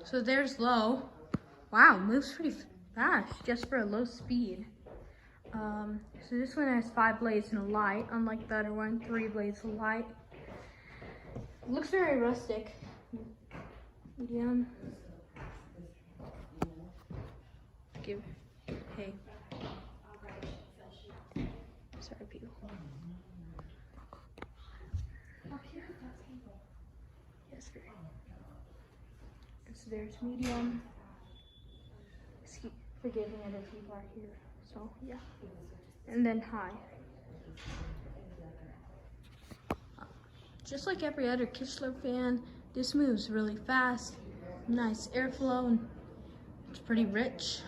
So there's low. Wow, moves pretty fast just for a low speed. So this one has 5 blades and a light, unlike the other one, 3 blades and a light. Looks very rustic. Medium. Hey. Sorry, people. Yes, sir. So there's medium. Forgiving other people are here. So yeah. And then high. Just like every other Kichler fan, this moves really fast. Nice airflow and it's pretty rich.